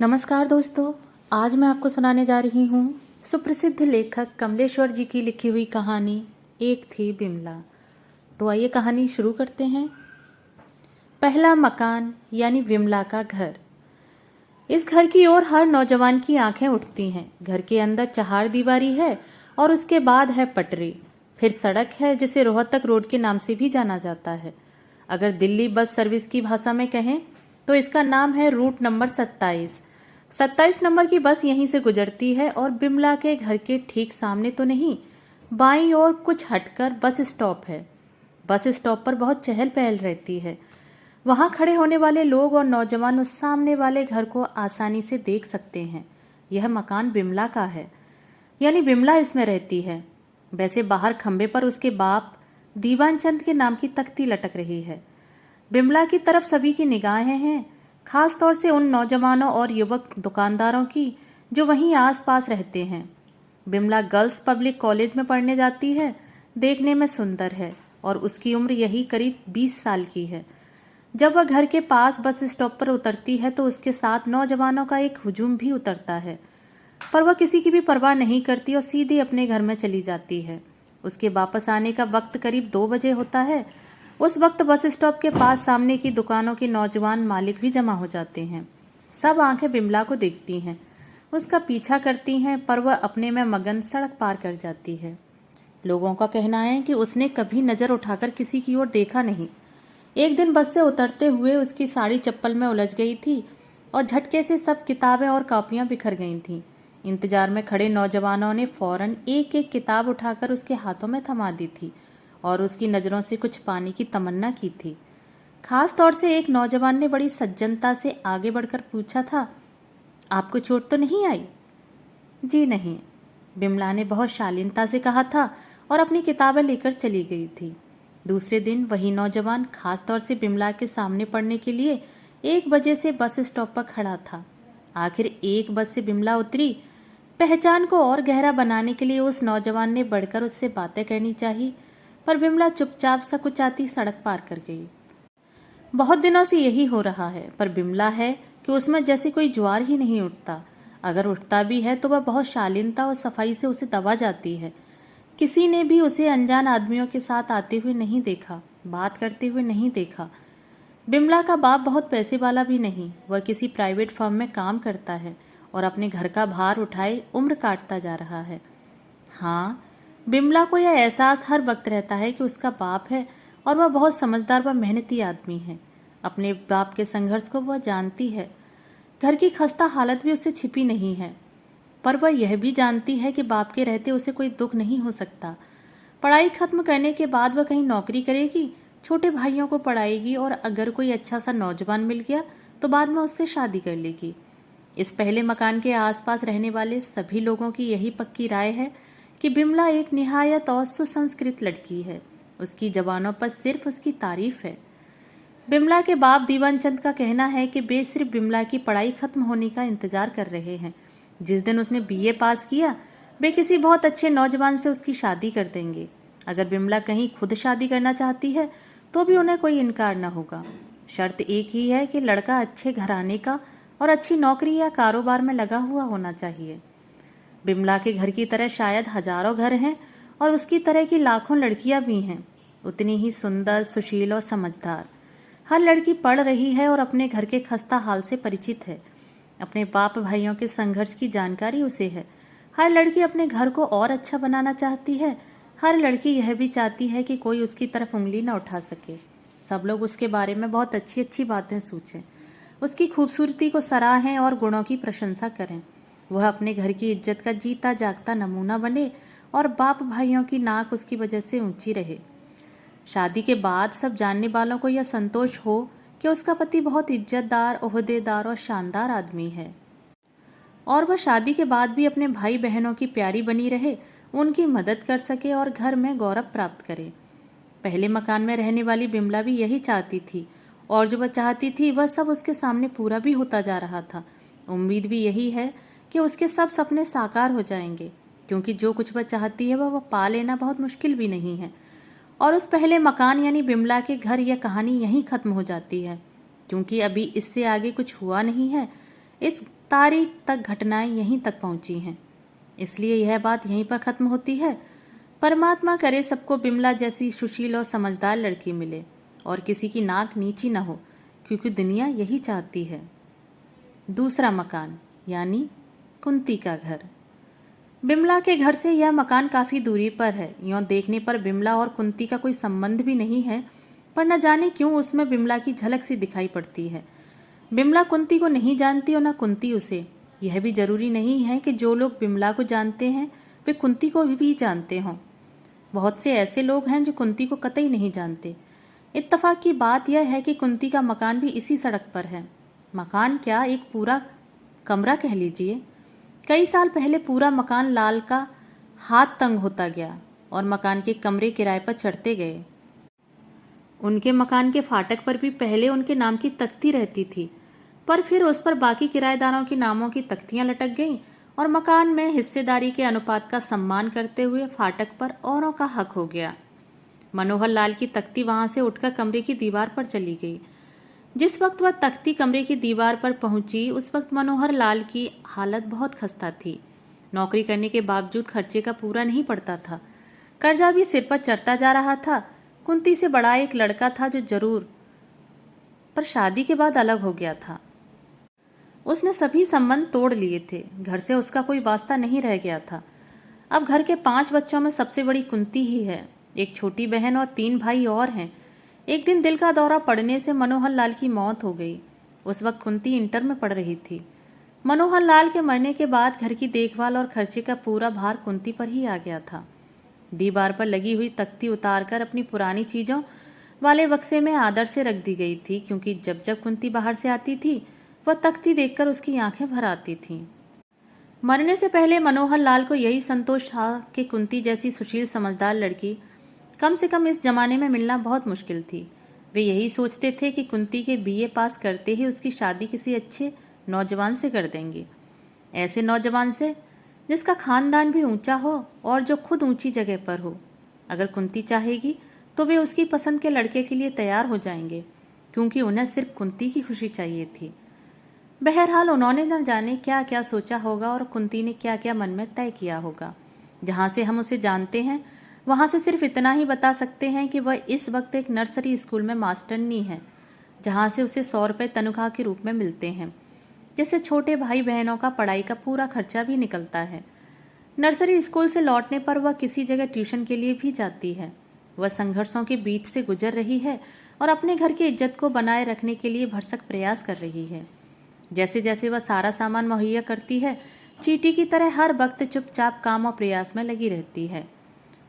नमस्कार दोस्तों। आज मैं आपको सुनाने जा रही हूँ सुप्रसिद्ध लेखक कमलेश्वर जी की लिखी हुई कहानी एक थी बिमला। तो आइए कहानी शुरू करते हैं। पहला मकान यानी विमला का घर। इस घर की ओर हर नौजवान की आंखें उठती हैं। घर के अंदर चहार दीवारी है और उसके बाद है पटरी, फिर सड़क है जिसे रोहतक रोड के नाम से भी जाना जाता है। अगर दिल्ली बस सर्विस की भाषा में कहें तो इसका नाम है रूट नंबर 27। 27 नंबर की बस यहीं से गुजरती है और बिमला के घर के ठीक सामने तो नहीं, बाईं ओर कुछ हटकर बस स्टॉप है। बस स्टॉप पर बहुत चहल पहल रहती है। वहां खड़े होने वाले लोग और नौजवान उस सामने वाले घर को आसानी से देख सकते हैं। यह मकान बिमला का है, यानी बिमला इसमें रहती है। वैसे बाहर खंबे पर उसके बाप दीवान चंद के नाम की तख्ती लटक रही है। बिमला की तरफ सभी की निगाहें हैं, खास तौर से उन नौजवानों और युवक दुकानदारों की जो वहीं आसपास रहते हैं। बिमला गर्ल्स पब्लिक कॉलेज में पढ़ने जाती है। देखने में सुंदर है और उसकी उम्र यही करीब 20 साल की है। जब वह घर के पास बस स्टॉप पर उतरती है तो उसके साथ नौजवानों का एक हुजूम भी उतरता है, पर वह किसी की भी परवाह नहीं करती और सीधे अपने घर में चली जाती है। उसके वापस आने का वक्त करीब 2 बजे होता है। उस वक्त बस स्टॉप के पास सामने की दुकानों के नौजवान मालिक भी जमा हो जाते हैं। सब आंखें बिमला को देखती हैं, उसका पीछा करती हैं, पर वह अपने में मगन सड़क पार कर जाती है। लोगों का कहना है कि उसने कभी नजर उठाकर किसी की ओर देखा नहीं। एक दिन बस से उतरते हुए उसकी साड़ी चप्पल में उलझ गई थी और झटके से सब किताबें और कॉपियां बिखर गई थीं। इंतजार में खड़े नौजवानों ने फौरन एक एक किताब उठाकर उसके हाथों में थमा दी थी और उसकी नजरों से कुछ पाने की तमन्ना की थी। खास तौर से एक नौजवान ने बड़ी सज्जनता से आगे बढ़कर पूछा था, आपको चोट तो नहीं आई? जी नहीं, बिमला ने बहुत शालीनता से कहा था और अपनी किताबें लेकर चली गई थी। दूसरे दिन वही नौजवान खास तौर से बिमला के सामने पढ़ने के लिए 1 बजे से बस स्टॉप पर खड़ा था। आखिर एक बस से बिमला उतरी। पहचान को और गहरा बनाने के लिए उस नौजवान ने बढ़कर उससे बातें करनी चाहिए, पर बिमला चुपचाप सकुचाती सड़क पार कर गई। बहुत दिनों से यही हो रहा है, पर बिमला है कि उसमें जैसे कोई ज्वार ही नहीं उठता। अगर उठता भी है तो वह बहुत शालीनता और सफाई से उसे दबा जाती है। किसी ने भी उसे अनजान आदमियों के साथ आते हुए नहीं देखा, बात करते हुए नहीं देखा। बिमला का बाप बहुत पैसे वाला भी नहीं, वह किसी प्राइवेट फर्म में काम करता है और अपने घर का भार उठाए उम्र काटता जा रहा है। हाँ, बिमला को यह एहसास हर वक्त रहता है कि उसका बाप है और वह बहुत समझदार व मेहनती आदमी है। अपने बाप के संघर्ष को वह जानती है। घर की खस्ता हालत भी उससे छिपी नहीं है, पर वह यह भी जानती है कि बाप के रहते उसे कोई दुख नहीं हो सकता। पढ़ाई खत्म करने के बाद वह कहीं नौकरी करेगी, छोटे भाइयों को पढ़ाएगी और अगर कोई अच्छा सा नौजवान मिल गया तो बाद में उससे शादी कर लेगी। इस पहले मकान के आसपास रहने वाले सभी लोगों की यही पक्की राय है कि बिमला एक निहायत और सुसंस्कृत लड़की है। उसकी जबानों पर सिर्फ उसकी तारीफ है। बिमला के बाप दीवान चंद का कहना है कि वे सिर्फ बिमला की पढ़ाई खत्म होने का इंतजार कर रहे हैं। जिस दिन उसने बीए पास किया, वे किसी बहुत अच्छे नौजवान से उसकी शादी कर देंगे। अगर बिमला कहीं खुद शादी करना चाहती है तो भी उन्हें कोई इनकार न होगा। शर्त एक ही है कि लड़का अच्छे घराने का और अच्छी नौकरी या कारोबार में लगा हुआ होना चाहिए। बिमला के घर की तरह शायद हजारों घर हैं और उसकी तरह की लाखों लड़कियां भी हैं, उतनी ही सुंदर, सुशील और समझदार। हर लड़की पढ़ रही है और अपने घर के खस्ता हाल से परिचित है। अपने बाप भाइयों के संघर्ष की जानकारी उसे है। हर लड़की अपने घर को और अच्छा बनाना चाहती है। हर लड़की यह भी चाहती है कि कोई उसकी तरफ उंगली न उठा सके। सब लोग उसके बारे में बहुत अच्छी अच्छी बातें सोचें, उसकी खूबसूरती को सराहें और गुणों की प्रशंसा करें। वह अपने घर की इज्जत का जीता जागता नमूना बने और बाप भाइयों की नाक उसकी वजह से ऊंची रहे। शादी के बाद सब जानने वालों को यह संतोष हो कि उसका पति बहुत इज्जतदार, ओहदेदार और शानदार आदमी है और वह शादी के बाद भी अपने भाई बहनों की प्यारी बनी रहे, उनकी मदद कर सके और घर में गौरव प्राप्त करे। पहले मकान में रहने वाली बिमला भी यही चाहती थी और जो वह चाहती थी वह सब उसके सामने पूरा भी होता जा रहा था। उम्मीद भी यही है कि उसके सब सपने साकार हो जाएंगे, क्योंकि जो कुछ वह चाहती है वह पा लेना बहुत मुश्किल भी नहीं है। और उस पहले मकान यानी बिमला के घर यह कहानी यहीं खत्म हो जाती है, क्योंकि अभी इससे आगे कुछ हुआ नहीं है। इस तारीख तक घटनाएं यहीं तक पहुंची हैं, इसलिए यह बात यहीं पर खत्म होती है। परमात्मा करे सबको बिमला जैसी सुशील और समझदार लड़की मिले और किसी की नाक नीची न हो, क्योंकि दुनिया यही चाहती है। दूसरा मकान यानी कुंती का घर। बिमला के घर से यह मकान काफी दूरी पर है। यूं देखने पर बिमला और कुंती का कोई संबंध भी नहीं है, पर न जाने क्यों उसमें बिमला की झलक सी दिखाई पड़ती है। बिमला कुंती को नहीं जानती और न कुंती उसे। यह भी जरूरी नहीं है कि जो लोग बिमला को जानते हैं वे कुंती को भी जानते हों। बहुत से ऐसे लोग हैं जो कुंती को कतई नहीं जानते। इत्तेफाक की बात यह है कि कुंती का मकान भी इसी सड़क पर है। मकान क्या, एक पूरा कमरा कह लीजिए। कई साल पहले पूरा मकान लाल का हाथ तंग होता गया और मकान के कमरे किराए पर चढ़ते गए। उनके मकान के फाटक पर भी पहले उनके नाम की तख्ती रहती थी, पर फिर उस पर बाकी किराएदारों के नामों की तख्तियां लटक गईं और मकान में हिस्सेदारी के अनुपात का सम्मान करते हुए फाटक पर औरों का हक हो गया। मनोहर लाल की तख्ती वहां से उठकर कमरे की दीवार पर चली गई। जिस वक्त वह तख्ती कमरे की दीवार पर पहुंची, उस वक्त मनोहर लाल की हालत बहुत खस्ता थी। नौकरी करने के बावजूद खर्चे का पूरा नहीं पड़ता था। कर्जा भी सिर पर चढ़ता जा रहा था। कुंती से बड़ा एक लड़का था जो जरूर, पर शादी के बाद अलग हो गया था। उसने सभी संबंध तोड़ लिए थे। घर से उसका कोई वास्ता नहीं रह गया था। अब घर के 5 बच्चों में सबसे बड़ी कुंती ही है। एक छोटी बहन और 3 भाई और हैं। एक दिन दिल का दौरा पड़ने से मनोहर लाल की मौत हो गई। उस वक्त कुंती इंटर में पढ़ रही थी। मनोहर लाल के मरने के बाद घर की देखभाल और खर्चे का पूरा भार कुंती पर ही आ गया था। दीवार पर लगी हुई तख्ती उतारकर अपनी पुरानी चीजों वाले बक्से में आदर से रख दी गई थी, क्योंकि जब जब कुंती बाहर से आती थी वह तख्ती देखकर उसकी आंखें भर आती थीं। मरने से पहले मनोहर लाल को यही संतोष था कि कुंती जैसी सुशील समझदार लड़की कम से कम इस जमाने में मिलना बहुत मुश्किल थी। वे यही सोचते थे कि कुंती के बीए पास करते ही उसकी शादी किसी अच्छे नौजवान से कर देंगे। ऐसे नौजवान से जिसका खानदान भी ऊंचा हो और जो खुद ऊंची जगह पर हो। अगर कुंती चाहेगी तो वे उसकी पसंद के लड़के के लिए तैयार हो जाएंगे, क्योंकि उन्हें सिर्फ कुंती की खुशी चाहिए थी। बहरहाल उन्होंने न जाने क्या क्या सोचा होगा और कुंती ने क्या क्या मन में तय किया होगा। जहां से हम उसे जानते हैं वहां से सिर्फ इतना ही बता सकते हैं कि वह इस वक्त एक नर्सरी स्कूल में मास्टरनी है, जहां से उसे 100 रुपए तनख्वाह के रूप में मिलते हैं, जिससे छोटे भाई बहनों का पढ़ाई का पूरा खर्चा भी निकलता है। नर्सरी स्कूल से लौटने पर वह किसी जगह ट्यूशन के लिए भी जाती है। वह संघर्षों के बीच से गुजर रही है और अपने घर की इज्जत को बनाए रखने के लिए भरसक प्रयास कर रही है। जैसे जैसे वह सारा सामान मुहैया करती है, चींटी की तरह हर वक्त चुपचाप काम और प्रयास में लगी रहती है।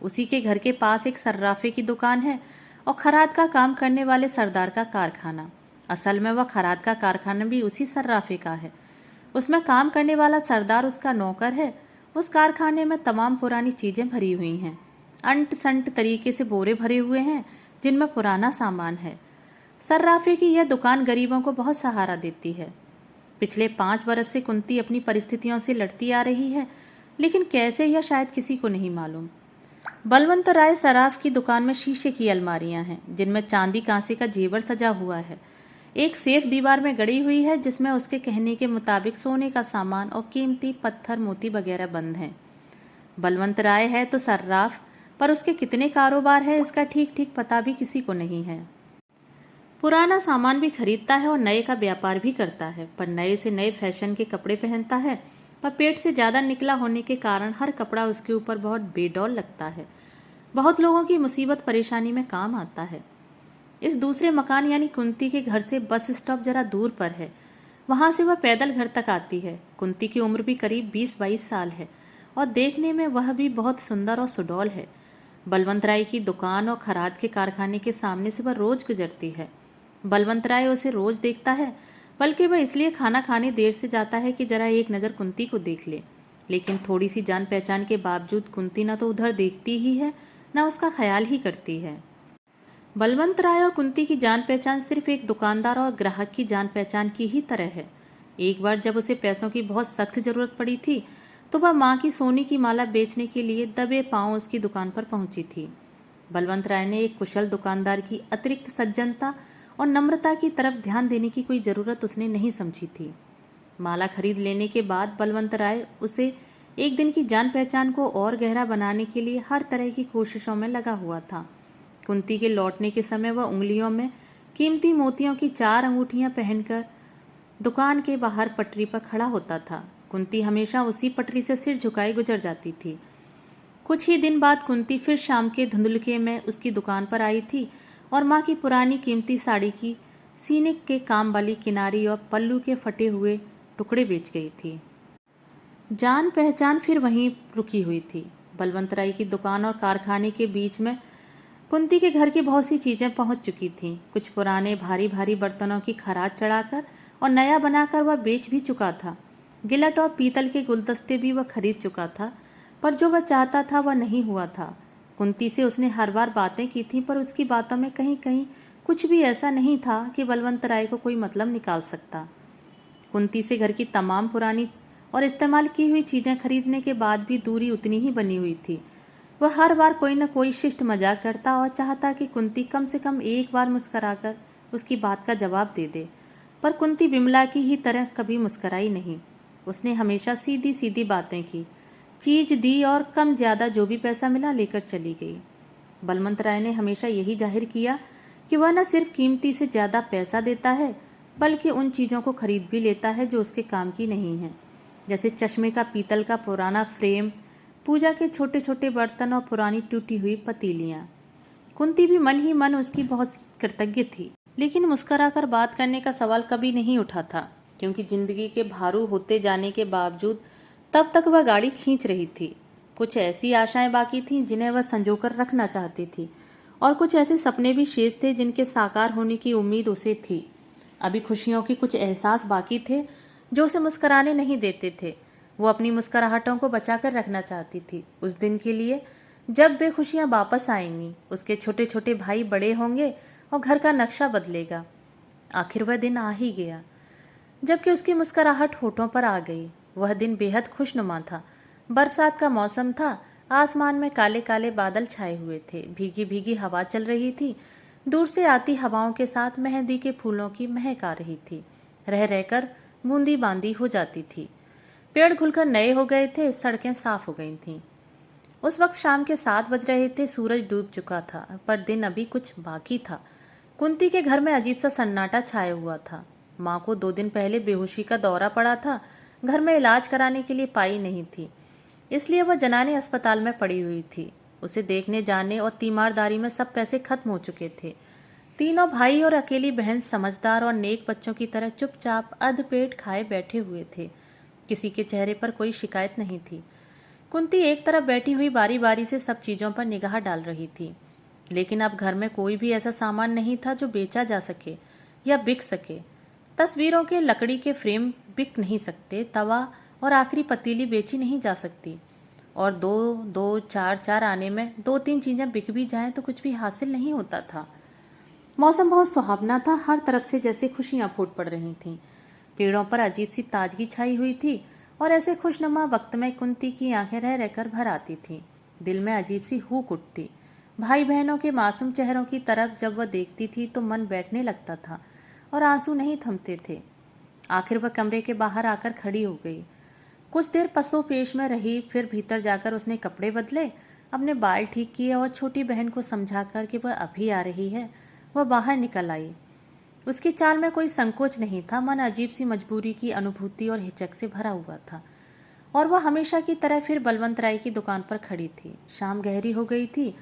उसी के घर के पास एक सर्राफे की दुकान है और खराद का काम करने वाले सरदार का कारखाना। असल में वह खराद का कारखाना भी उसी सर्राफे का है। उसमें काम करने वाला सरदार उसका नौकर है। उस कारखाने में तमाम पुरानी चीजें भरी हुई हैं। अंट संट तरीके से बोरे भरे हुए हैं जिनमें पुराना सामान है। सर्राफे की यह दुकान गरीबों को बहुत सहारा देती है। पिछले 5 बरस से कुंती अपनी परिस्थितियों से लड़ती आ रही है, लेकिन कैसे यह शायद किसी को नहीं मालूम। बलवंत राय सराफ की दुकान में शीशे की अलमारियां हैं जिनमें चांदी कांसे का जेवर सजा हुआ है। एक सेफ दीवार में गड़ी हुई है जिसमें उसके कहने के मुताबिक सोने का सामान और कीमती पत्थर मोती वगैरह बंद हैं। बलवंत राय है तो सर्राफ, पर उसके कितने कारोबार है इसका ठीक ठीक पता भी किसी को नहीं है। पुराना सामान भी खरीदता है और नए का व्यापार भी करता है, पर नए से नए फैशन के कपड़े पहनता है। पर पेट से ज्यादा निकला होने के कारण हर कपड़ा उसके ऊपर बहुत बेडौल लगता है। बहुत लोगों की मुसीबत परेशानी में काम आता है। इस दूसरे मकान यानी कुंती के घर से बस स्टॉप जरा दूर पर है। वहां से वह पैदल घर तक आती है। कुंती की उम्र भी करीब 20-22 साल है और देखने में वह भी बहुत सुंदर और सुडौल है। बलवंत राय की दुकान और खराद के कारखाने के सामने से वह रोज गुजरती है। बलवंत राय उसे रोज देखता है, बल्कि वह इसलिए खाना खाने देर से जाता है कि जरा एक नज़र कुंती को देख ले। लेकिन थोड़ी सी जान पहचान के बावजूद कुंती न तो उधर देखती ही है न उसका ख्याल ही करती है। बलवंत राय और कुंती की जान पहचान सिर्फ एक दुकानदार और ग्राहक की जान पहचान की ही तरह है। एक बार जब उसे पैसों की बहुत सख्त जरूरत पड़ी थी तो वह माँ की सोने की माला बेचने के लिए दबे पांव उसकी दुकान पर पहुंची थी। बलवंत राय ने एक कुशल दुकानदार की अतिरिक्त सज्जनता और नम्रता की तरफ ध्यान देने की कोई जरूरत उसने नहीं समझी थी। माला खरीद लेने के बाद बलवंत राय उसे एक दिन की जान पहचान को और गहरा बनाने के लिए हर तरह की कोशिशों में लगा हुआ था। कुंती के लौटने के समय वह उंगलियों में कीमती मोतियों की 4 अंगूठियां पहनकर दुकान के बाहर पटरी पर खड़ा होता था। कुंती हमेशा उसी पटरी से सिर झुकाए गुजर जाती थी। कुछ ही दिन बाद कुंती फिर शाम के धुंधलके में उसकी दुकान पर आई थी और माँ की पुरानी कीमती साड़ी की सीने के काम वाली किनारी और पल्लू के फटे हुए टुकड़े बेच गई थी। जान पहचान फिर वहीं रुकी हुई थी। बलवंत राय की दुकान और कारखाने के बीच में कुंती के घर की बहुत सी चीजें पहुंच चुकी थीं। कुछ पुराने भारी भारी बर्तनों की खराद चढ़ाकर और नया बनाकर वह बेच भी चुका था। गिलट और पीतल के गुलदस्ते भी वह खरीद चुका था, पर जो वह चाहता था वह नहीं हुआ था। कुंती से उसने हर बार बातें की थी, पर उसकी बातों में कहीं कहीं कुछ भी ऐसा नहीं था कि बलवंत राय को कोई मतलब निकाल सकता। कुंती से घर की तमाम पुरानी और इस्तेमाल की हुई चीजें खरीदने के बाद भी दूरी उतनी ही बनी हुई थी। वह हर बार कोई न कोई शिष्ट मजाक करता और चाहता कि कुंती कम से कम एक बार मुस्कुराकर उसकी बात का जवाब दे दे, पर कुंती बिमला की ही तरह कभी मुस्कुराई नहीं। उसने हमेशा सीधी सीधी बातें की, चीज दी और कम ज्यादा जो भी पैसा मिला लेकर चली गई। बलवंत राय ने हमेशा यही जाहिर किया कि वह न सिर्फ कीमती से ज्यादा पैसा देता है, बल्कि उन चीजों को खरीद भी लेता है जो उसके काम की नहीं है, जैसे चश्मे का पीतल का पुराना फ्रेम, पूजा के छोटे छोटे बर्तन और पुरानी टूटी हुई पतीलियां। कुंती भी मन ही मन उसकी बहुत कृतज्ञ थी, लेकिन मुस्कुराकर बात करने का सवाल कभी नहीं उठा था, क्योंकि जिंदगी के भारू होते जाने के बावजूद तब तक वह गाड़ी खींच रही थी। कुछ ऐसी आशाएं बाकी थीं जिन्हें वह संजोकर रखना चाहती थी, और कुछ ऐसे सपने भी शेष थे जिनके साकार होने की उम्मीद उसे थी। अभी खुशियों के कुछ एहसास बाकी थे जो उसे मुस्कुराने नहीं देते थे। वो अपनी मुस्कुराहटों को बचाकर रखना चाहती थी, उस दिन के लिए जब वे खुशियां वापस आएंगी, उसके छोटे छोटे भाई बड़े होंगे और घर का नक्शा बदलेगा। आखिर वह दिन आ ही गया, जबकि उसकी मुस्कुराहट होठों पर आ गई। वह दिन बेहद खुशनुमा था। बरसात का मौसम था। आसमान में काले काले बादल छाए हुए थे। भीगी भीगी हवा चल रही थी। दूर से आती हवाओं के साथ मेहंदी के फूलों की महक आ रही थी। रह रहकर बूंदी बांदी हो जाती थी। पेड़ खुलकर नए हो गए थे। सड़कें साफ हो गई थीं। उस वक्त शाम के 7 बज रहे थे। सूरज डूब चुका था, पर दिन अभी कुछ बाकी था। कुंती के घर में अजीब सा सन्नाटा छाया हुआ था। माँ को 2 दिन पहले बेहोशी का दौरा पड़ा था। घर में इलाज कराने के लिए पाई नहीं थी, इसलिए वह जनाने अस्पताल में पड़ी हुई थी। उसे देखने जाने और तीमारदारी में सब पैसे खत्म हो चुके थे। तीनों भाई और अकेली बहन समझदार और नेक बच्चों की तरह चुपचाप अधपेट खाए बैठे हुए थे। किसी के चेहरे पर कोई शिकायत नहीं थी। कुंती एक तरफ बैठी हुई बारी बारी से सब चीजों पर निगाह डाल रही थी, लेकिन अब घर में कोई भी ऐसा सामान नहीं था जो बेचा जा सके या बिक सके। तस्वीरों के लकड़ी के फ्रेम बिक नहीं सकते, तवा और आखिरी पतीली बेची नहीं जा सकती, और 2-2-4-4 आने में 2-3 चीजें बिक भी जाएं तो कुछ भी हासिल नहीं होता था। मौसम बहुत सुहावना था। हर तरफ से जैसे खुशियां फूट पड़ रही थीं। पेड़ों पर अजीब सी ताजगी छाई हुई थी, और ऐसे खुशनुमा वक्त में कुंती की आंखें रह रहकर भर आती थीं। दिल में अजीब सी हूक उठती। भाई बहनों के मासूम चेहरों की तरफ जब वह देखती थी तो मन बैठने लगता था और आंसू नहीं थमते थे। आखिर वह कमरे के बाहर आकर खड़ी हो गई। कुछ देर पसो पेश में रही, फिर भीतर जाकर उसने कपड़े बदले, अपने बाल ठीक किए और छोटी बहन को समझाकर कि वह अभी आ रही है, वह बाहर निकल आई। उसकी चाल में कोई संकोच नहीं था। मन अजीब सी मजबूरी की अनुभूति और हिचक से भरा हुआ था, और वह हमेशा की तरह फिर बलवंत राय की दुकान पर खड़ी थी। शाम गहरी हो गई थी।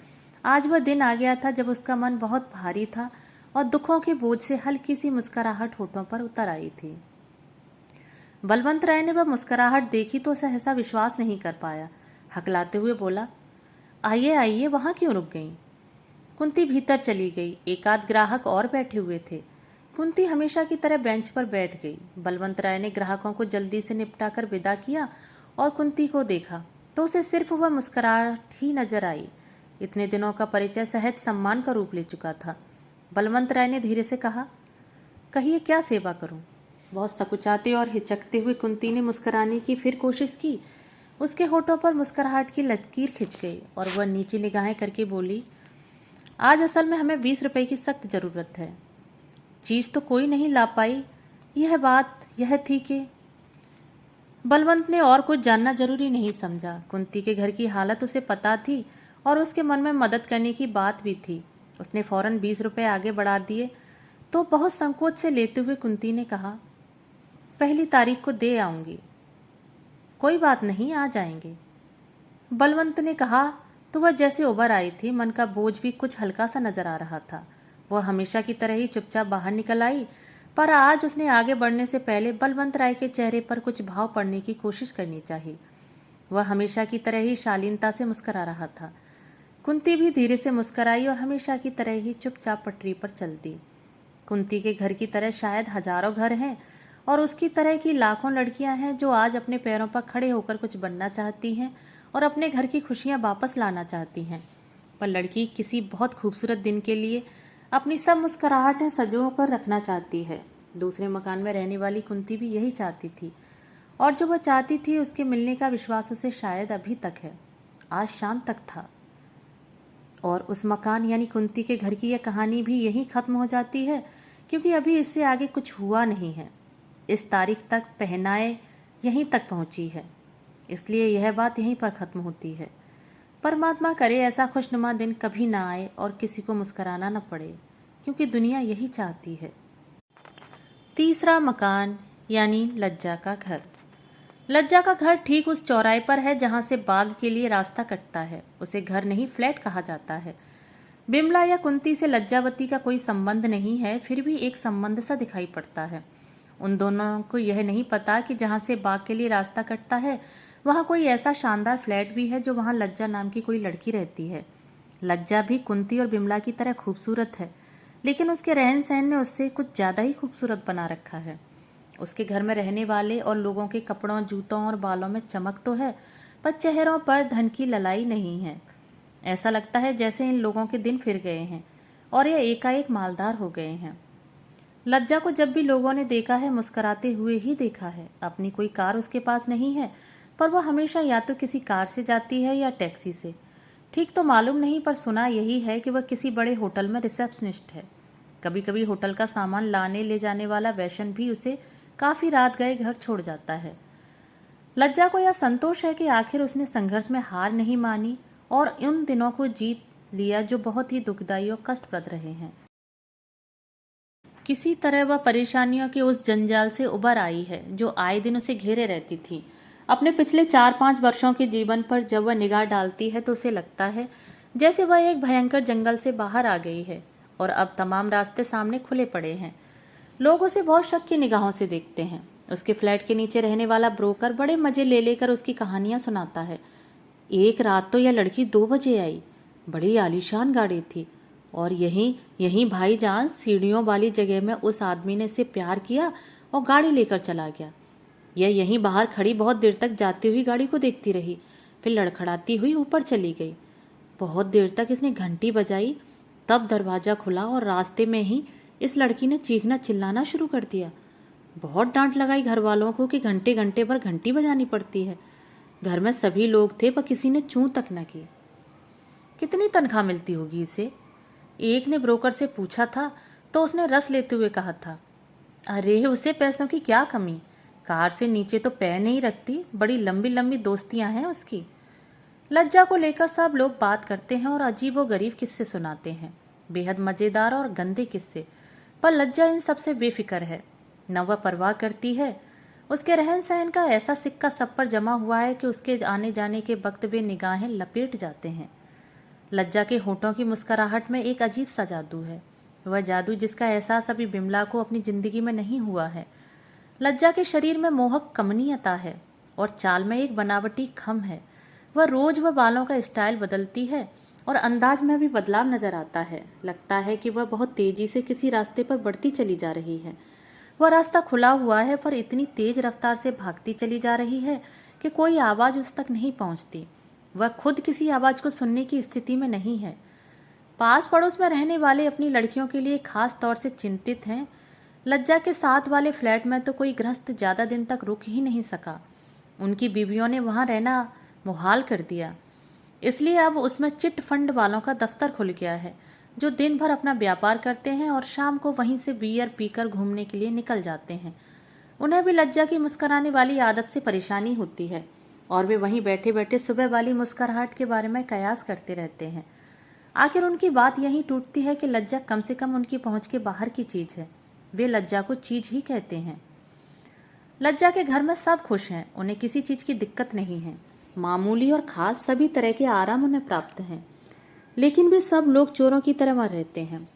आज वह दिन आ गया था जब उसका मन बहुत भारी था और दुखों के बोझ से हल्की सी मुस्कुराहट होठों पर उतर आई थी। बलवंत राय ने वह मुस्कुराहट देखी तो सहसा विश्वास नहीं कर पाया। हकलाते हुए बोला, आइए आइए, वहां क्यों रुक गई? कुंती भीतर चली गई। एक आध ग्राहक और बैठे हुए थे। कुंती हमेशा की तरह बेंच पर बैठ गई। बलवंत राय ने ग्राहकों को जल्दी से निपटाकर विदा किया और कुंती को देखा तो उसे सिर्फ वह मुस्कुराहट ही नजर आई। इतने दिनों का परिचय सहज सम्मान का रूप ले चुका था। बलवंत राय ने धीरे से कहा, कहिए क्या सेवा करूं? बहुत सकुचाते और हिचकते हुए कुंती ने मुस्कुराने की फिर कोशिश की। उसके होठों पर मुस्कुराहट की लकीर खिंच गई और वह नीची निगाहें करके बोली, आज असल में हमें 20 रुपए की सख्त जरूरत है। चीज तो कोई नहीं ला पाई, यह बात यह थी कि बलवंत ने और कुछ जानना जरूरी नहीं समझा। कुंती के घर की हालत उसे पता थी और उसके मन में मदद करने की बात भी थी। उसने फौरन 20 रुपए आगे बढ़ा दिए तो बहुत संकोच से लेते हुए कुंती ने कहा, 1 तारीख को दे आऊंगी। कोई बात नहीं, आ जाएंगे। बलवंत ने कहा तो वह जैसे उबर आई थी। मन का बोझ भी कुछ हल्का सा नजर आ रहा था। वह हमेशा की तरह ही चुपचाप बाहर निकल आई, पर आज उसने आगे बढ़ने से पहले बलवंत राय के चेहरे पर कुछ भाव पड़ने की कोशिश करनी चाहिए। वह हमेशा की तरह ही शालीनता से मुस्कुरा रहा था। कुंती भी धीरे से मुस्कुराई और हमेशा की तरह ही चुपचाप पटरी पर चल दी। कुंती के घर की तरह शायद हजारों घर हैं और उसकी तरह की लाखों लड़कियां हैं जो आज अपने पैरों पर खड़े होकर कुछ बनना चाहती हैं और अपने घर की खुशियां वापस लाना चाहती हैं। पर लड़की किसी बहुत खूबसूरत दिन के लिए अपनी सब मुस्कुराहटें सजो कर रखना चाहती है। दूसरे मकान में रहने वाली कुंती भी यही चाहती थी और जो वह चाहती थी उसके मिलने का विश्वास उसे शायद अभी तक है, आज शाम तक था। और उस मकान यानी कुंती के घर की यह कहानी भी यहीं खत्म हो जाती है, क्योंकि अभी इससे आगे कुछ हुआ नहीं है। इस तारीख तक पहनाए यहीं तक पहुंची है, इसलिए यह बात यहीं पर खत्म होती है। परमात्मा करे ऐसा खुशनुमा दिन कभी ना आए और किसी को मुस्कुराना न पड़े, क्योंकि दुनिया यही चाहती है। तीसरा मकान यानी लज्जा का घर। लज्जा का घर ठीक उस चौराहे पर है जहां से बाग के लिए रास्ता कटता है। उसे घर नहीं, फ्लैट कहा जाता है। बिमला या कुंती से लज्जावती का कोई संबंध नहीं है, फिर भी एक संबंध सा दिखाई पड़ता है। उन दोनों को यह नहीं पता कि जहां से बाग के लिए रास्ता कटता है वहां कोई ऐसा शानदार फ्लैट भी है जो वहां लज्जा नाम की कोई लड़की रहती है। लज्जा भी कुंती और बिमला की तरह खूबसूरत है, लेकिन उसके रहन सहन ने उससे कुछ ज्यादा ही खूबसूरत बना रखा है। उसके घर में रहने वाले और लोगों के कपड़ों, जूतों और बालों में चमक तो है, पर चेहरों पर धन की ललाई नहीं है। ऐसा लगता है जैसे इन लोगों के दिन फिर गए हैं और ये एकाएक मालदार हो गए हैं। लज्जा को जब भी लोगों ने देखा है मुस्कुराते हुए ही देखा है। अपनी कोई कार उसके पास नहीं है, पर वह हमेशा या तो किसी कार से जाती है या टैक्सी से। ठीक तो मालूम नहीं, पर सुना यही है कि वह किसी बड़े होटल में रिसेप्शनिस्ट है। कभी कभी होटल का सामान लाने ले जाने वाला वैशन भी उसे काफी रात गए घर छोड़ जाता है। लज्जा को यह संतोष है कि आखिर उसने संघर्ष में हार नहीं मानी और उन दिनों को जीत लिया जो बहुत ही दुखदायी और कष्टप्रद रहे हैं। किसी तरह वह परेशानियों के उस जंजाल से उबर आई है जो आए दिन उसे घेरे रहती थी। अपने पिछले 4-5 वर्षों के जीवन पर जब वह निगाह डालती है तो उसे लगता है जैसे वह एक भयंकर जंगल से बाहर आ गई है और अब तमाम रास्ते सामने खुले पड़े हैं। लोग उसे बहुत शक की निगाहों से देखते हैं। उसके फ्लैट के नीचे रहने वाला ब्रोकर बड़े मजे ले लेकर उसकी कहानियां सुनाता है। एक रात तो यह लड़की 2 बजे आई, बड़ी आलीशान गाड़ी थी और यहीं भाईजान सीढ़ियों वाली जगह में उस आदमी ने इसे प्यार किया और गाड़ी लेकर चला गया। यह यहीं बाहर खड़ी बहुत देर तक जाती हुई गाड़ी को देखती रही, फिर लड़खड़ाती हुई ऊपर चली गई। बहुत देर तक इसने घंटी बजाई, तब दरवाजा खुला और रास्ते में ही इस लड़की ने चीखना चिल्लाना शुरू कर दिया। बहुत डांट लगाई घर वालों को कि घंटे घंटे भर घंटी बजानी पड़ती है। घर में सभी लोग थे पर किसी ने चूं तक न की। कितनी तनख्वाह मिलती होगी इसे? एक ने ब्रोकर से पूछा था तो उसने रस लेते हुए कहा था, अरे उसे पैसों की क्या कमी, कार से नीचे तो पैर नहीं रखती, बड़ी लंबी लंबी दोस्तियां हैं उसकी। लज्जा को लेकर सब लोग बात करते हैं और अजीबोगरीब किस्से सुनाते हैं, बेहद मजेदार और गंदे किस्से, पर लज्जा इन सबसे बेफिक्र है, न वह परवाह करती है। उसके रहन सहन का ऐसा सिक्का सब पर जमा हुआ है कि उसके आने जाने के वक्त वे निगाहें लपेट जाते हैं। लज्जा के होठों की मुस्कुराहट में एक अजीब सा जादू है, वह जादू जिसका एहसास अभी बिमला को अपनी जिंदगी में नहीं हुआ है। लज्जा के शरीर में मोहक कमनीयता है और चाल में एक बनावटी खम है। वह रोज वह बालों का स्टाइल बदलती है और अंदाज में भी बदलाव नजर आता है। लगता है कि वह बहुत तेजी से किसी रास्ते पर बढ़ती चली जा रही है। वह रास्ता खुला हुआ है पर इतनी तेज रफ्तार से भागती चली जा रही है कि कोई आवाज उस तक नहीं पहुंचती। वह खुद किसी आवाज को सुनने की स्थिति में नहीं है। पास पड़ोस में रहने वाले अपनी लड़कियों के लिए खास तौर से चिंतित हैं। लज्जा के साथ वाले फ्लैट में तो कोई गृहस्थ ज्यादा दिन तक रुक ही नहीं सका। उनकी बीवियों ने वहां रहना मुहाल कर दिया, इसलिए अब उसमें चिट फंड वालों का दफ्तर खुल गया है जो दिन भर अपना व्यापार करते हैं और शाम को वहीं से बियर पीकर घूमने के लिए निकल जाते हैं। उन्हें भी लज्जा की मुस्कुराने वाली आदत से परेशानी होती है और वे वहीं बैठे बैठे सुबह वाली मुस्कुराहट के बारे में कयास करते रहते हैं। आखिर उनकी बात यहीं टूटती है कि लज्जा कम से कम उनकी पहुंच के बाहर की चीज है। वे लज्जा को चीज ही कहते हैं। लज्जा के घर में सब खुश हैं, उन्हें किसी चीज की दिक्कत नहीं है। मामूली और खास सभी तरह के आराम उन्हें प्राप्त हैं, लेकिन भी सब लोग चोरों की तरह वहां रहते हैं।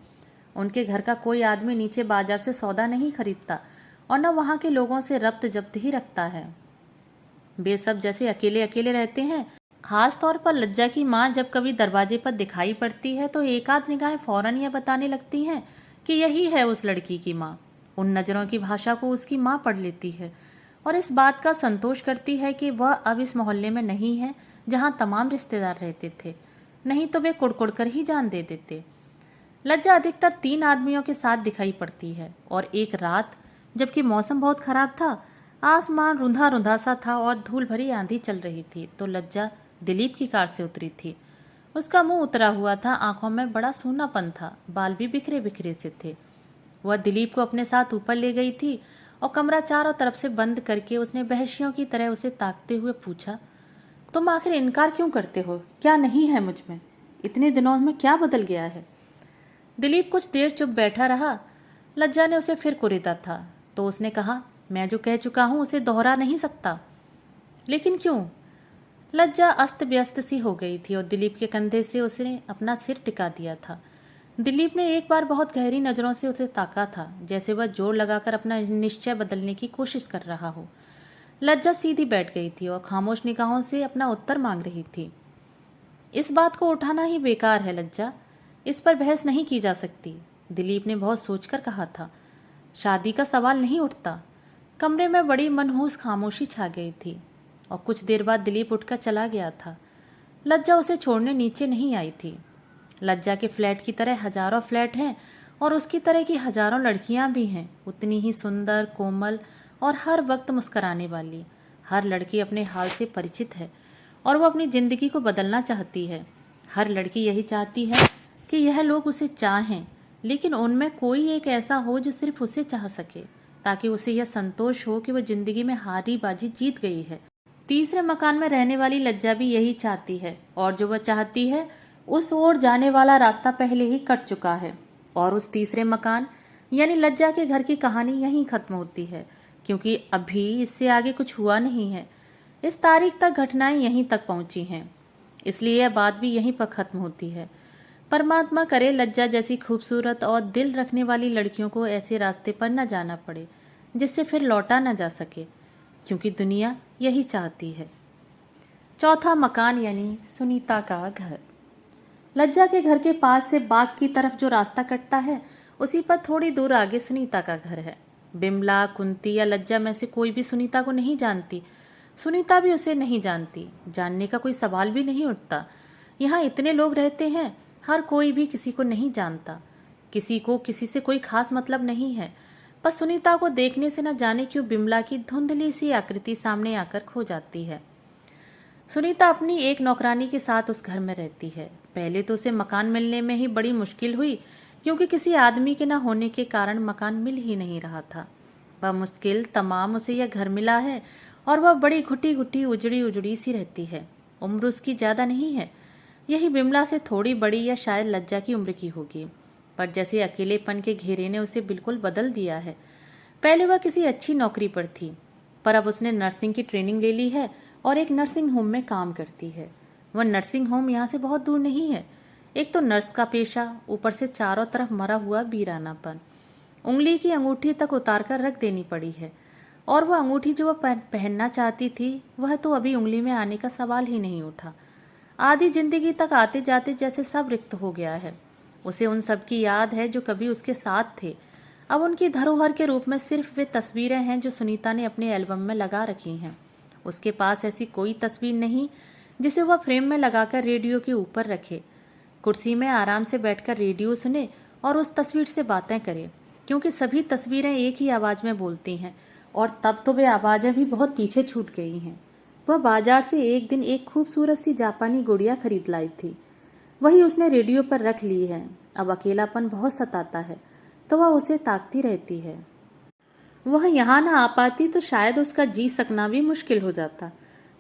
उनके घर का कोई आदमी नीचे बाजार से सौदा नहीं खरीदता और न वहां के लोगों से रब्त जब्त ही रखता है। वे सब जैसे अकेले अकेले रहते हैं। खास तौर पर लज्जा की माँ जब कभी दरवाजे पर दिखाई पड़ती है तो एक आध निगाहें फौरन यह बताने लगती हैं कि यही है उस लड़की की माँ। उन नजरों की भाषा को उसकी माँ पढ़ लेती है और इस बात का संतोष करती है कि वह अब इस मोहल्ले में नहीं है जहाँ तमाम रिश्तेदार रहते थे, नहीं तो वे कुड़कुड़ कर ही जान दे देते। लज्जा अधिकतर 3 आदमियों के साथ दिखाई पड़ती है और एक रात जबकि मौसम बहुत खराब था, आसमान रुंधा रुंधा सा था और धूल भरी आंधी चल रही थी, तो लज्जा दिलीप की कार से उतरी थी। उसका मुंह उतरा हुआ था, आंखों में बड़ा सूनापन था, बाल भी बिखरे बिखरे से थे। वह दिलीप को अपने साथ ऊपर ले गई थी और कमरा चारों तरफ से बंद करके उसने बहशियों की तरह उसे ताकते हुए पूछा, तुम आखिर इनकार क्यों करते हो? क्या नहीं है मुझ में? इतने दिनों में क्या बदल गया है? दिलीप कुछ देर चुप बैठा रहा। लज्जा ने उसे फिर कुरेदा था तो उसने कहा, मैं जो कह चुका हूं उसे दोहरा नहीं सकता। लेकिन क्यों? लज्जा अस्त व्यस्त सी हो गई थी और दिलीप के कंधे से उसने अपना सिर टिका दिया था। दिलीप ने एक बार बहुत गहरी नजरों से उसे ताका था, जैसे वह जोर लगाकर अपना निश्चय बदलने की कोशिश कर रहा हो। लज्जा सीधी बैठ गई थी और खामोश निगाहों से अपना उत्तर मांग रही थी। इस बात को उठाना ही बेकार है लज्जा, इस पर बहस नहीं की जा सकती, दिलीप ने बहुत सोचकर कहा था। शादी का सवाल नहीं उठता। कमरे में बड़ी मनहूस खामोशी छा गई थी और कुछ देर बाद दिलीप उठकर चला गया था। लज्जा उसे छोड़ने नीचे नहीं आई थी। लज्जा के फ्लैट की तरह हजारों फ्लैट हैं और उसकी तरह की हजारों लड़कियां भी हैं, उतनी ही सुंदर, कोमल और हर वक्त मुस्कुराने वाली। हर लड़की अपने हाल से परिचित है और वो अपनी जिंदगी को बदलना चाहती है। हर लड़की यही चाहती है कि यह लोग उसे चाहें, लेकिन उनमें कोई एक ऐसा हो जो सिर्फ उसे चाह सके, ताकि उसे यह संतोष हो कि वह जिंदगी में हारी बाजी जीत गई है। तीसरे मकान में रहने वाली लज्जा भी यही चाहती है और जो वह चाहती है उस ओर जाने वाला रास्ता पहले ही कट चुका है और उस तीसरे मकान यानी लज्जा के घर की कहानी यहीं खत्म होती है, क्योंकि अभी इससे आगे कुछ हुआ नहीं है। इस तारीख तक घटनाएं यहीं तक पहुंची हैं, इसलिए यह बात भी यहीं पर खत्म होती है। परमात्मा करे लज्जा जैसी खूबसूरत और दिल रखने वाली लड़कियों को ऐसे रास्ते पर न जाना पड़े जिससे फिर लौटा न जा सके, क्योंकि दुनिया यही चाहती है। चौथा मकान यानी सुनीता का घर। लज्जा के घर के पास से बाग की तरफ जो रास्ता कटता है उसी पर थोड़ी दूर आगे सुनीता का घर है। बिमला, कुंती या लज्जा में से कोई भी सुनीता को नहीं जानती, सुनीता भी उसे नहीं जानती। जानने का कोई सवाल भी नहीं उठता। यहाँ इतने लोग रहते हैं, हर कोई भी किसी को नहीं जानता, किसी को किसी से कोई खास मतलब नहीं है। पर सुनीता को देखने से न जाने क्यों बिमला की धुंधली सी आकृति सामने आकर खो जाती है। सुनीता अपनी एक नौकरानी के साथ उस घर में रहती है। पहले तो उसे मकान मिलने में ही बड़ी मुश्किल हुई, क्योंकि किसी आदमी के न होने के कारण मकान मिल ही नहीं रहा था। वह मुश्किल तमाम उसे यह घर मिला है और वह बड़ी घुटी घुटी उजड़ी उजड़ी सी रहती है। उम्र उसकी ज्यादा नहीं है, यही बिमला से थोड़ी बड़ी या शायद लज्जा की उम्र की होगी, पर जैसे अकेलेपन के घेरे ने उसे बिल्कुल बदल दिया है। पहले वह किसी अच्छी नौकरी पर थी, पर अब उसने नर्सिंग की ट्रेनिंग ले ली है और एक नर्सिंग होम में काम करती है। वह नर्सिंग होम यहाँ से बहुत दूर नहीं है। एक तो नर्स का पेशा, ऊपर से चारों तरफ मरा हुआ वीरानापन। उंगली की अंगूठी तक उतार कर रख देनी पड़ी है, और वह अंगूठी जो वह पहनना चाहती थी वह तो अभी उंगली में आने का सवाल ही नहीं उठा। आधी जिंदगी तक आते जाते जैसे सब रिक्त हो गया है। उसे उन सब की याद है जो कभी उसके साथ थे। अब उनकी धरोहर के रूप में सिर्फ वे तस्वीरें हैं जो सुनीता ने अपने एल्बम में लगा रखी हैं। उसके पास ऐसी कोई तस्वीर नहीं जिसे वह फ्रेम में लगाकर रेडियो के ऊपर रखे, कुर्सी में आराम से बैठकर रेडियो सुने और उस तस्वीर से बातें करे, क्योंकि सभी तस्वीरें एक ही आवाज में बोलती हैं और तब तो वे आवाजें भी बहुत पीछे छूट गई हैं। वह बाजार से एक दिन एक खूबसूरत सी जापानी गुड़िया खरीद लाई थी, वही उसने रेडियो पर रख ली है। अब अकेलापन बहुत सताता है तो वह उसे ताकती रहती है। वह यहाँ ना आ पाती तो शायद उसका जी सकना भी मुश्किल हो जाता।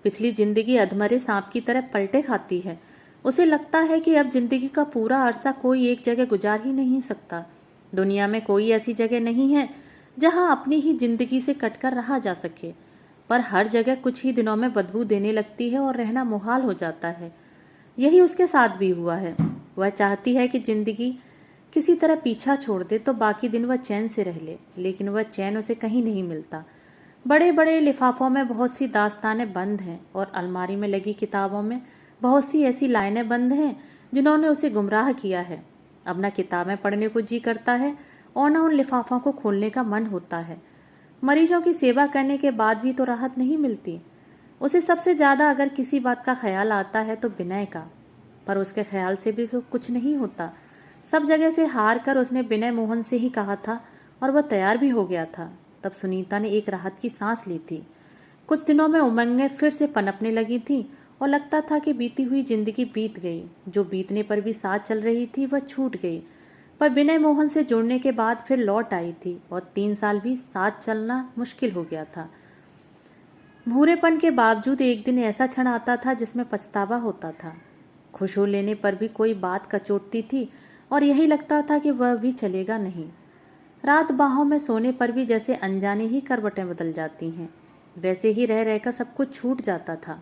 पिछली जिंदगी अधमरे सांप की तरह पलटे खाती है। उसे लगता है कि अब जिंदगी का पूरा अरसा कोई एक जगह गुजार ही नहीं सकता। दुनिया में कोई ऐसी जगह नहीं है जहां अपनी ही जिंदगी से कटकर रहा जा सके, पर हर जगह कुछ ही दिनों में बदबू देने लगती है और रहना मुहाल हो जाता है। यही उसके साथ भी हुआ है। वह चाहती है कि जिंदगी किसी तरह पीछा छोड़ दे तो बाकी दिन वह चैन से रह ले, लेकिन वह चैन उसे कहीं नहीं मिलता। बड़े बड़े लिफाफों में बहुत सी दास्तानें बंद हैं और अलमारी में लगी किताबों में बहुत सी ऐसी लाइनें बंद हैं जिन्होंने उसे गुमराह किया है। अब न किताबें पढ़ने को जी करता है और न उन लिफाफों को खोलने का मन होता है। मरीजों की सेवा करने के बाद भी तो राहत नहीं मिलती। उसे सबसे ज्यादा अगर किसी बात का ख्याल आता है तो विनय का, पर उसके ख्याल से भी तो कुछ नहीं होता। सब जगह से हार कर उसने विनय मोहन से ही कहा था और वह तैयार भी हो गया था। तब सुनीता ने एक राहत की सांस ली थी। कुछ दिनों में उमंगें फिर से पनपने लगी थी और लगता था कि बीती हुई जिंदगी बीत गई। जो बीतने पर भी साथ चल रही थी वह छूट गई, पर विनय मोहन से जुड़ने के बाद फिर लौट आई थी और 3 साल भी साथ चलना मुश्किल हो गया था। भूरेपन के बावजूद एक दिन ऐसा क्षण आता था जिसमें पछतावा होता था। खुश हो लेने पर भी कोई बात कचोटती थी और यही लगता था कि वह भी चलेगा नहीं। रात बाहों में सोने पर भी जैसे अनजाने ही करवटें बदल जाती हैं, वैसे ही रह रहकर सब कुछ छूट जाता था,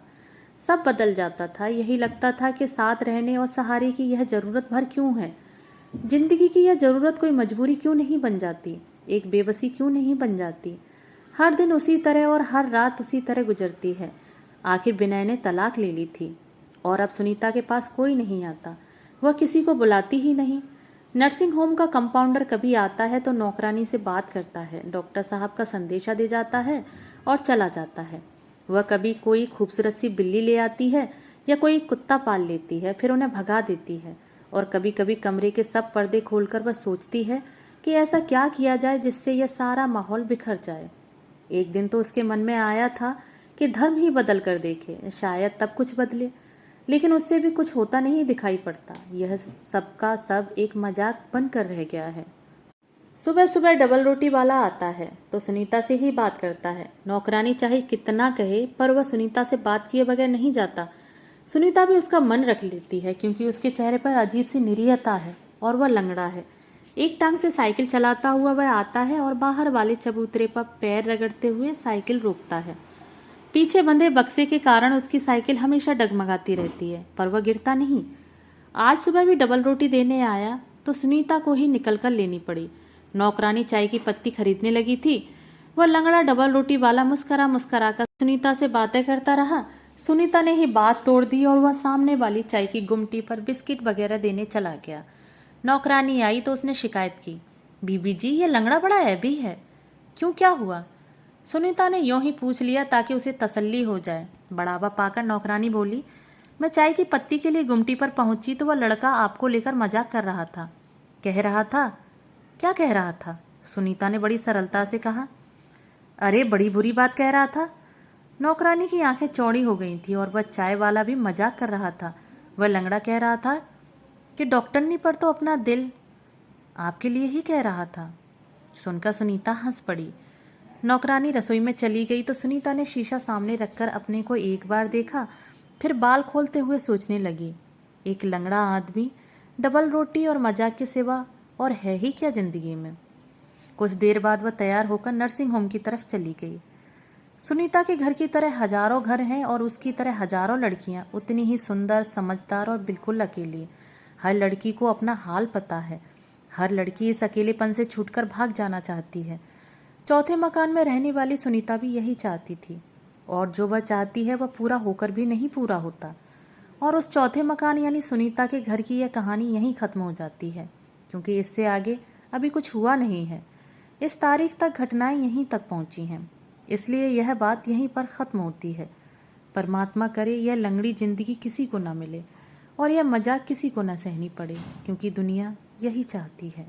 सब बदल जाता था। यही लगता था कि साथ रहने और सहारे की यह जरूरत भर क्यों है। जिंदगी की यह जरूरत कोई मजबूरी क्यों नहीं बन जाती, एक बेबसी क्यों नहीं बन जाती। हर दिन उसी तरह और हर रात उसी तरह गुजरती है। आखिर विनय ने तलाक ले ली थी और अब सुनीता के पास कोई नहीं आता। वह किसी को बुलाती ही नहीं। नर्सिंग होम का कंपाउंडर कभी आता है तो नौकरानी से बात करता है, डॉक्टर साहब का संदेशा दे जाता है और चला जाता है। वह कभी कोई खूबसूरत सी बिल्ली ले आती है या कोई कुत्ता पाल लेती है, फिर उन्हें भगा देती है। और कभी कभी कमरे के सब पर्दे खोलकर वह सोचती है कि ऐसा क्या किया जाए जिससे यह सारा माहौल बिखर जाए। एक दिन तो उसके मन में आया था कि धर्म ही बदल कर देखे, शायद तब कुछ बदले, लेकिन उससे भी कुछ होता नहीं दिखाई पड़ता। यह सबका सब एक मजाक बनकर रह गया है। सुबह सुबह डबल रोटी वाला आता है तो सुनीता से ही बात करता है। नौकरानी चाहे कितना कहे पर वह सुनीता से बात किए बगैर नहीं जाता। सुनीता भी उसका मन रख लेती है क्योंकि उसके चेहरे पर अजीब सी निरीहता है और वह लंगड़ा है। एक टांग से साइकिल चलाता हुआ वह आता है और बाहर वाले चबूतरे पर पैर रगड़ते हुए साइकिल रोकता है। पीछे बंधे बक्से के कारण उसकी साइकिल हमेशा डगमगाती रहती है, पर वह गिरता नहीं। आज सुबह भी डबल रोटी देने आया तो सुनीता को ही निकल कर लेनी पड़ी। नौकरानी चाय की पत्ती खरीदने लगी थी। वह लंगड़ा डबल रोटी वाला मुस्करा मुस्करा कर सुनीता से बातें करता रहा। सुनीता ने ही बात तोड़ दी और वह सामने वाली चाय की गुमटी पर बिस्किट वगैरह देने चला गया। नौकरानी आई तो उसने शिकायत की, बीबी जी ये लंगड़ा बड़ा ऐबी है। क्यों, क्या हुआ? सुनीता ने यूं ही पूछ लिया ताकि उसे तसल्ली हो जाए। बढ़ावा पाकर नौकरानी बोली, मैं चाय की पत्ती के लिए गुमटी पर पहुंची तो वह लड़का आपको लेकर मजाक कर रहा था। कह रहा था? क्या कह रहा था? सुनीता ने बड़ी सरलता से कहा। अरे बड़ी बुरी बात कह रहा था। नौकरानी की आंखें चौड़ी हो गई थी और वह चाय वाला भी मजाक कर रहा था। वह लंगड़ा कह रहा था कि डॉक्टरनी पर तो अपना दिल आपके लिए ही कह रहा था। सुनकर सुनीता हंस पड़ी। नौकरानी रसोई में चली गई तो सुनीता ने शीशा सामने रखकर अपने को एक बार देखा, फिर बाल खोलते हुए सोचने लगी, एक लंगड़ा आदमी, डबल रोटी और मजाक के सिवा और है ही क्या जिंदगी में। कुछ देर बाद वह तैयार होकर नर्सिंग होम की तरफ चली गई। सुनीता के घर की तरह हजारों घर हैं और उसकी तरह हजारों लड़कियां, उतनी ही सुंदर, समझदार और बिल्कुल अकेली। हर लड़की को अपना हाल पता है। हर लड़की इस अकेलेपन से छूटकर भाग जाना चाहती है। चौथे मकान में रहने वाली सुनीता भी यही चाहती थी, और जो वह चाहती है वह पूरा होकर भी नहीं पूरा होता। और उस चौथे मकान यानी सुनीता के घर की यह कहानी यहीं खत्म हो जाती है, क्योंकि इससे आगे अभी कुछ हुआ नहीं है। इस तारीख तक घटनाएं यहीं तक पहुंची हैं, इसलिए यह बात यहीं पर खत्म होती है। परमात्मा करे यह लंगड़ी जिंदगी किसी को ना मिले और यह मजाक किसी को ना सहनी पड़े, क्योंकि दुनिया यही चाहती है।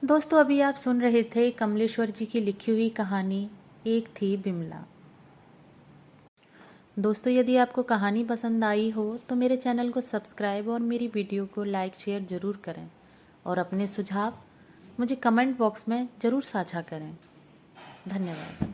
दोस्तों, अभी आप सुन रहे थे कमलेश्वर जी की लिखी हुई कहानी एक थी बिमला। दोस्तों, यदि आपको कहानी पसंद आई हो तो मेरे चैनल को सब्सक्राइब और मेरी वीडियो को लाइक शेयर ज़रूर करें और अपने सुझाव मुझे कमेंट बॉक्स में ज़रूर साझा करें। धन्यवाद।